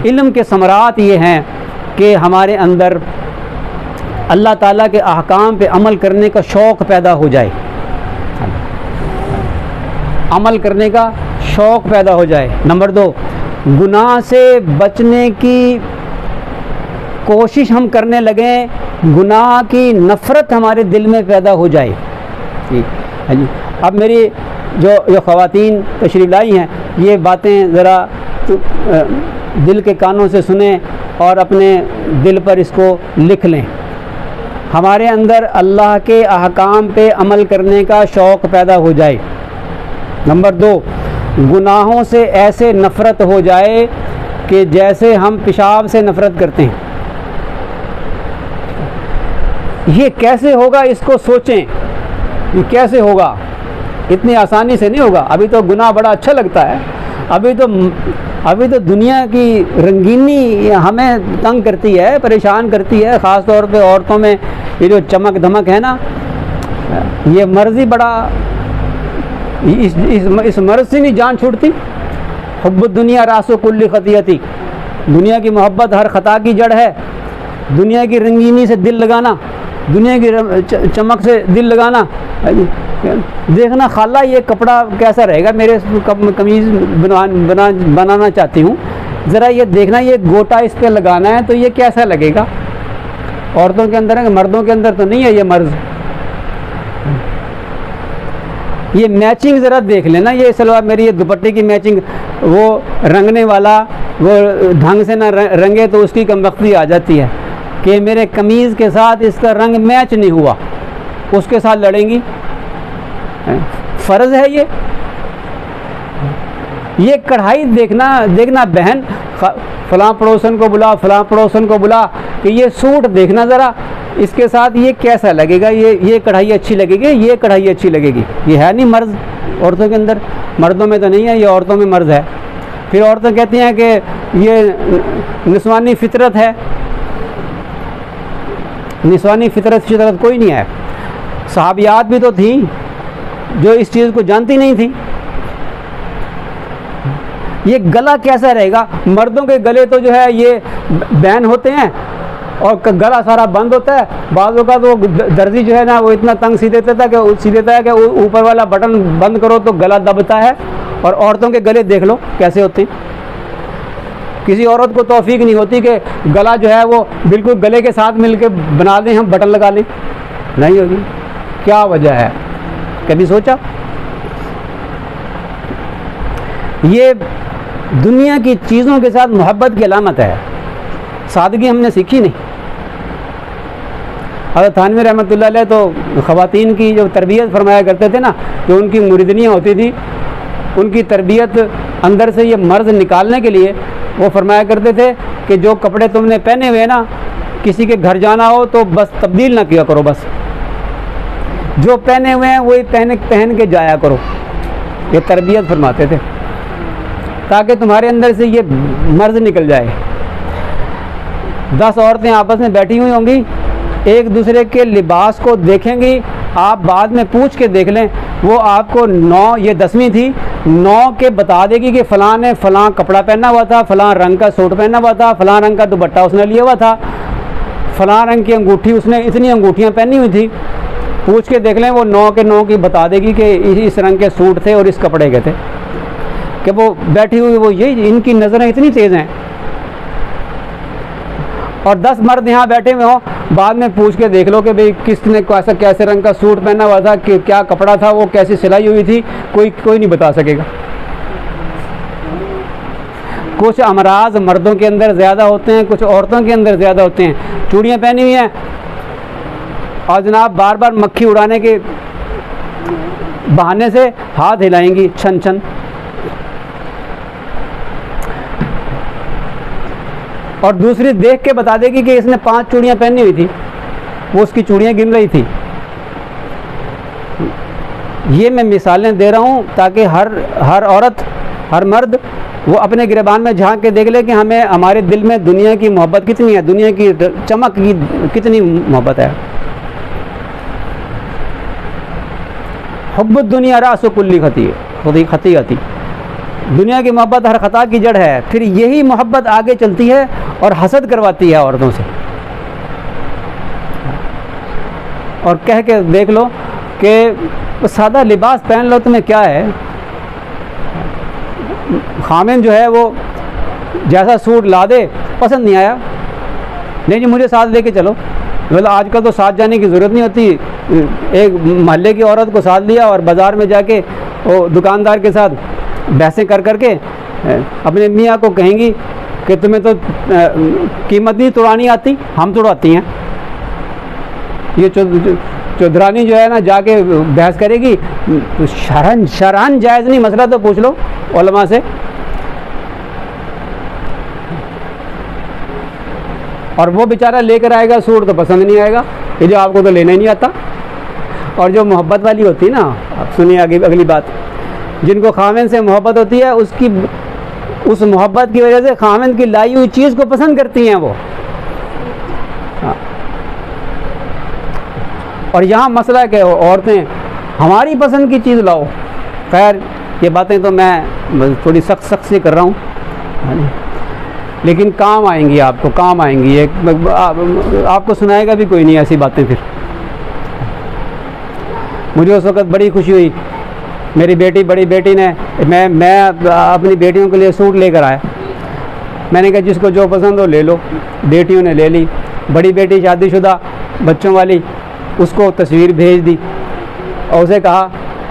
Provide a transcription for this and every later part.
इल्म के समरात ये हैं कि हमारे अंदर अल्लाह ताला के अहकाम पे अमल करने का शौक़ पैदा हो जाए, अमल करने का शौक़ पैदा हो जाए। नंबर 2, गुनाह से बचने की कोशिश हम करने लगें, गुनाह की नफ़रत हमारे दिल में पैदा हो जाए। ठीक है जी। अब मेरी जो ख़वातीन तशरीफ़ लाई हैं, ये बातें ज़रा दिल के कानों से सुने और अपने दिल पर इसको लिख लें। हमारे अंदर अल्लाह के अहकाम पे अमल करने का शौक़ पैदा हो जाए। नंबर 2, गुनाहों से ऐसे नफ़रत हो जाए कि जैसे हम पेशाब से नफ़रत करते हैं। ये कैसे होगा, इसको सोचें, ये कैसे होगा? इतनी आसानी से नहीं होगा। अभी तो गुनाह बड़ा अच्छा लगता है, अभी तो दुनिया की रंगीनी हमें तंग करती है, परेशान करती है। ख़ास तौर पे औरतों में ये जो चमक धमक है ना, ये मर्ज़ ही बड़ा, इस मर्ज़ से नहीं जान छूटती। हुब्बुद दुनिया रासो कुल्ली खतियती, दुनिया की मोहब्बत हर ख़ता की जड़ है। दुनिया की रंगीनी से दिल लगाना, दुनिया की चमक से दिल लगाना। देखना खाला ये कपड़ा कैसा रहेगा, मेरे कमीज़ बनाना चाहती हूँ, ज़रा ये देखना, ये गोटा इस पर लगाना है तो ये कैसा लगेगा। औरतों के अंदर है, मर्दों के अंदर तो नहीं है ये मर्ज़। ये मैचिंग ज़रा देख लेना, ये सलवार मेरी, ये दुपट्टे की मैचिंग, वो रंगने वाला वो ढंग से ना रंगे तो उसकी कमबख्ती आ जाती है कि मेरे कमीज़ के साथ इसका रंग मैच नहीं हुआ, उसके साथ लड़ेंगी। फ़र्ज़ है ये कढ़ाई देखना बहन, फ़लाँ पड़ोसन को बुला, फ़लाँ पड़ोसन को बुला कि ये सूट देखना ज़रा, इसके साथ ये कैसा लगेगा, ये कढ़ाई अच्छी लगेगी, ये कढ़ाई अच्छी लगेगी। ये है नहीं मर्ज़ औरतों के अंदर, मर्दों में तो नहीं है, ये औरतों में मर्ज़ है। फिर औरतें कहती हैं कि ये निस्वानी फितरत है। निस्वानी फितरत कोई नहीं है। सहाबियात भी तो थी जो इस चीज़ को जानती नहीं थी। ये गला कैसा रहेगा, मर्दों के गले तो जो है ये बैन होते हैं और गला सारा बंद होता है। बाज़ों का तो दर्जी जो है ना, वो इतना तंग सी देता है कि ऊपर वाला बटन बंद करो तो गला दबता है। और औरतों के गले देख लो कैसे होते हैं। किसी औरत को तौफीक नहीं होती कि गला जो है वो बिल्कुल गले के साथ मिलके बना दें, हम बटन लगा लें, नहीं होगी। क्या वजह है, कभी सोचा? ये दुनिया की चीज़ों के साथ मोहब्बत की अलामत है। सादगी हमने सीखी नहीं। हज़रत थानवी रहमतुल्लाह अलैह तो ख़वातीन की जो तरबियत फरमाया करते थे ना, जो उनकी मुरीदनियाँ होती थी, उनकी तरबियत अंदर से ये मर्ज़ निकालने के लिए वो फरमाया करते थे कि जो कपड़े तुमने पहने हुए ना, किसी के घर जाना हो तो बस तब्दील ना किया करो, बस जो पहने हुए हैं वही पहन के जाया करो। ये तरबियत फरमाते थे ताकि तुम्हारे अंदर से ये मर्ज़ निकल जाए। 10 औरतें आपस में बैठी हुई होंगी, एक दूसरे के लिबास को देखेंगी, आप बाद में पूछ के देख लें, वो आपको 9, ये 10वीं थी, 9 के बता देगी कि फ़लाँ ने फ़लाँ कपड़ा पहना हुआ था, फ़लाँ रंग का सूट पहना हुआ था, फ़लाँ रंग का दुपट्टा उसने लिया हुआ था, फ़लाँ रंग की अंगूठी, उसने इतनी अंगूठियाँ पहनी हुई थी। पूछ के देख लें, वो 9 के 9 की बता देगी कि इस रंग के सूट थे और इस कपड़े के थे। कि वो बैठी हुई, वो यही, इनकी नज़रें इतनी तेज़ हैं। और 10 मर्द यहाँ बैठे हुए हों, बाद में पूछ के देख लो कि भाई किसने कैसे रंग का सूट पहना हुआ था, कि क्या कपड़ा था, वो कैसी सिलाई हुई थी, कोई नहीं बता सकेगा। कुछ अमराज मर्दों के अंदर ज़्यादा होते हैं, कुछ औरतों के अंदर ज़्यादा होते हैं। चूड़ियाँ पहनी हुई हैं और जनाब बार बार मक्खी उड़ाने के बहाने से हाथ हिलाएंगी, छन छन। और दूसरी देख के बता देगी कि इसने 5 चूड़ियाँ पहनी हुई थी, वो उसकी चूड़ियाँ गिन रही थी। ये मैं मिसालें दे रहा हूँ ताकि हर औरत, हर मर्द वो अपने गिरबान में झांक के देख ले कि हमें, हमारे दिल में दुनिया की मोहब्बत कितनी है, दुनिया की चमक की कितनी मोहब्बत है। हुब्बुद दुनिया रासो कुल्ली खतियती। दुनिया की मोहब्बत हर ख़ता की जड़ है। फिर यही मोहब्बत आगे चलती है और हसद करवाती है औरतों से। और कह के देख लो कि सादा लिबास पहन लो, तुम्हें क्या है। खामिन जो है वो जैसा सूट ला दे, पसंद नहीं आया, नहीं जी मुझे साथ लेके चलो। मतलब आजकल तो साथ जाने की ज़रूरत नहीं होती। एक मोहल्ले की औरत को साथ लिया और बाज़ार में जाके वो दुकानदार के साथ बहसें कर करके अपने मियाँ को कहेंगी कि तुम्हें तो कीमत नहीं तुड़ानी आती, हम तुड़ाती हैं। ये चौधरानी जो है ना जाके बहस करेगी, तो शरअन जायज़ नहीं, मसला तो पूछ लो उलमा से। और वो बेचारा लेकर आएगा सूट तो पसंद नहीं आएगा, ये जो आपको तो लेना ही नहीं आता। और जो मोहब्बत वाली होती है ना, आप सुनिए आगे अगली बात, जिनको खामिन से मोहब्बत होती है उस मोहब्बत की वजह से खामिन की लाई हुई चीज़ को पसंद करती हैं वो। हाँ। और यहाँ मसला है कि औरतें हमारी पसंद की चीज़ लाओ। खैर ये बातें तो मैं थोड़ी सख्त से कर रहा हूँ, लेकिन काम आएंगी, आपको काम आएंगी। आपको सुनाएगा भी कोई नहीं ऐसी बातें। फिर मुझे उस वक़्त बड़ी खुशी हुई, मेरी बड़ी बेटी ने मैं अपनी बेटियों के लिए सूट लेकर आया। मैंने कहा जिसको जो पसंद हो ले लो। बेटियों ने ले ली। बड़ी बेटी शादीशुदा बच्चों वाली, उसको तस्वीर भेज दी और उसे कहा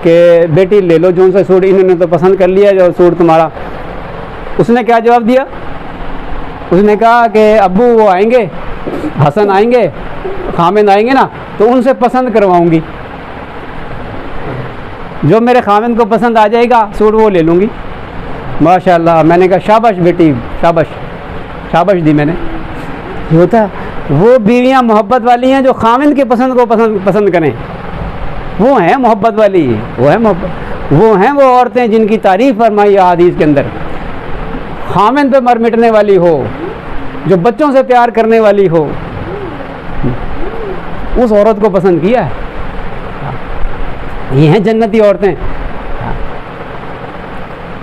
कि बेटी ले लो जो सा सूट, इन्होंने तो पसंद कर लिया जो सूट तुम्हारा। उसने क्या जवाब दिया? उसने कहा कि अब्बू वो आएंगे, हसन आएंगे, खामिन आएंगे ना, तो उनसे पसंद करवाऊंगी, जो मेरे खामिन को पसंद आ जाएगा सूट वो ले लूँगी। माशाल्लाह। मैंने कहा शाबाश बेटी, शाबाश, शाबाश दी मैंने। ये होता है, वो बीवियाँ मोहब्बत वाली हैं जो खामिन के पसंद को पसंद करें, वो हैं मोहब्बत वाली, वो है मोहब्बत। वो हैं वो औरतें जिनकी तारीफ़ फरमाई है हदीस के अंदर, खामिन पे मर मिटने वाली हो, जो बच्चों से प्यार करने वाली हो, उस औरत को पसंद किया है। ये हैं जन्नती औरतें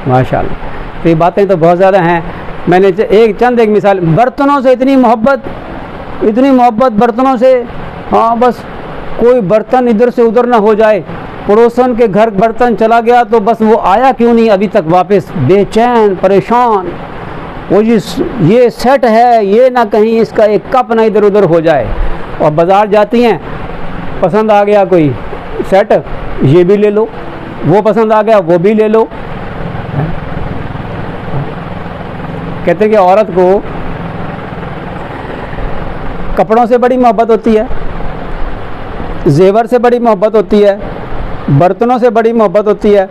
माशाल्लाह। तो ये बातें तो बहुत ज़्यादा हैं। मैंने एक मिसाल, बर्तनों से इतनी मोहब्बत बर्तनों से। हाँ बस कोई बर्तन इधर से उधर ना हो जाए, पड़ोसन के घर बर्तन चला गया तो बस वो आया क्यों नहीं अभी तक वापस, बेचैन परेशान। वो ये सेट है, ये ना कहीं इसका एक कप ना इधर उधर हो जाए। और बाज़ार जाती हैं, पसंद आ गया कोई सेट, ये भी ले लो, वो पसंद आ गया वो भी ले लो। कहते हैं कि औरत को कपड़ों से बड़ी मोहब्बत होती है, जेवर से बड़ी मोहब्बत होती है, बर्तनों से बड़ी मोहब्बत होती है।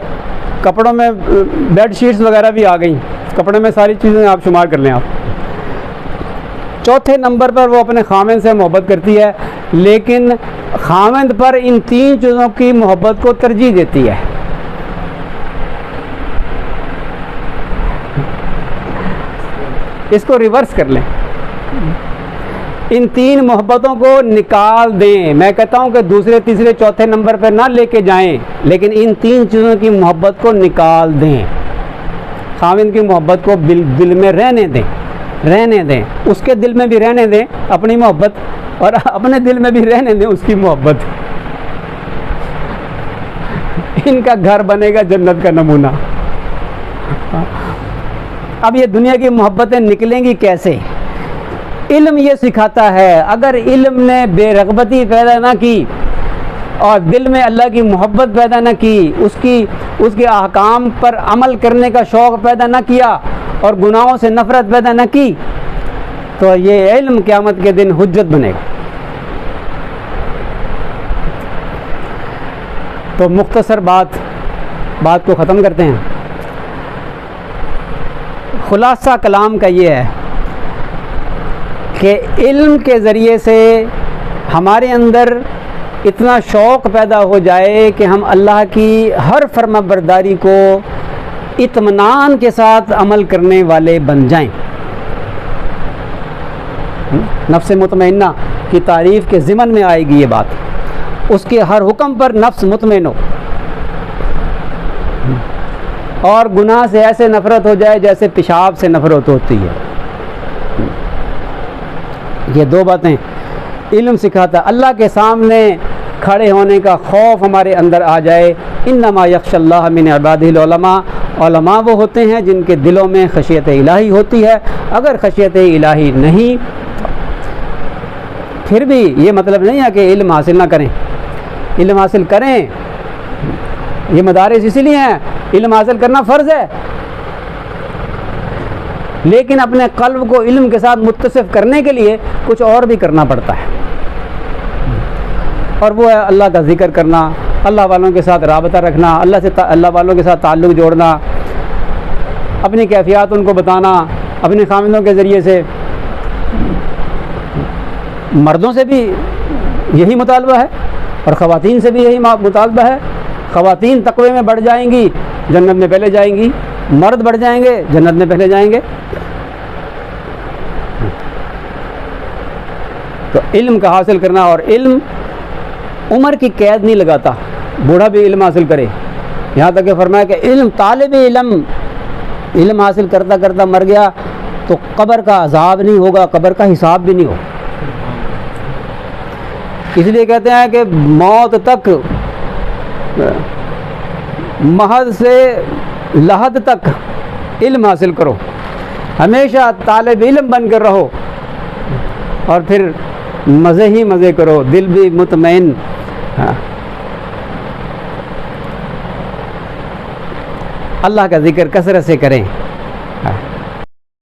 कपड़ों में बेड शीट्स वगैरह भी आ गई, कपड़े में सारी चीज़ें आप शुमार कर लें आप। चौथे नंबर पर वो अपने खामिन से मोहब्बत करती है, लेकिन खामिन पर इन 3 चीज़ों की मोहब्बत को तरजीह देती है। इसको रिवर्स कर लें, इन 3 मोहब्बतों को निकाल दें। मैं कहता हूं कि दूसरे तीसरे चौथे नंबर पर ना लेके जाएं, लेकिन इन 3 चीज़ों की मोहब्बत को निकाल दें। खामिन की मोहब्बत को दिल में रहने दें, उसके दिल में भी रहने दें अपनी मोहब्बत, और अपने दिल में भी रहने दें उसकी मोहब्बत। इनका घर बनेगा जन्नत का नमूना। अब ये दुनिया की मोहब्बतें निकलेंगी कैसे? इल्म ये सिखाता है। अगर इल्म ने बेरग़बती पैदा ना की और दिल में अल्लाह की मोहब्बत पैदा ना की, उसके अहकाम पर अमल करने का शौक़ पैदा ना किया और गुनाहों से नफ़रत पैदा ना की, तो ये इल्म क़यामत के दिन हुज्जत बनेगा। तो मुख्तसर बात को ख़त्म करते हैं। खुलासा कलाम का ये है कि इल्म के ज़रिए से हमारे अंदर इतना शौक़ पैदा हो जाए कि हम अल्लाह की हर फरमाबरदारी को इत्मीनान के साथ अमल करने वाले बन जाएं। नफ्स मुतमइन्ना की तारीफ़ के ज़िमन में आएगी ये बात। उसके हर हुक्म पर नफ्स मुतमइन हो। और गुनाह से ऐसे नफ़रत हो जाए जैसे पेशाब से नफ़रत होती है। ये दो बातें इल्म सिखाता। अल्लाह के सामने खड़े होने का खौफ हमारे अंदर आ जाए। इन्नमा यख्शल्लाह मिन इबादिल उलमा, उलमा वो होते हैं जिनके दिलों में खशियत इलाही होती है। अगर खशियत इलाही नहीं, फिर भी ये मतलब नहीं है कि इल्म हासिल ना करें। इल्म हासिल करें, ये मदारिस इसीलिए हैं, इल्म हासिल करना फ़र्ज़ है, लेकिन अपने क़ल्ब को इल्म के साथ मुत्तसिफ़ करने के लिए कुछ और भी करना पड़ता है, और वो है अल्लाह का ज़िक्र करना, अल्लाह वालों के साथ राबता रखना, अल्लाह वालों के साथ ताल्लुक़ जोड़ना, अपनी कैफियत उनको बताना, अपने खामिदों के ज़रिए से। मर्दों से भी यही मुतालबा है और ख़वातीन से भी यही मुतालबा है। ख़वातीन तक़वे में बढ़ जाएंगी, जन्नत में पहले जाएंगी, मर्द बढ़ जाएंगे, जन्नत में पहले जाएंगे। तो इल्म का हासिल करना, और इल्म उम्र की कैद नहीं लगाता, बूढ़ा भी इल्म हासिल करे। यहाँ तक कि फरमाया कि इल्म तालिब इल्म हासिल करता करता मर गया तो कब्र का अज़ाब नहीं होगा, कब्र का हिसाब भी नहीं होगा। इसलिए कहते हैं कि मौत तक, महद से लहद तक इल्म हासिल करो, हमेशा तालिब इल्म बन कर रहो, और फिर मज़े ही मज़े करो, दिल भी मुतमईन। हाँ, अल्लाह का ज़िक्र कसरत से करें।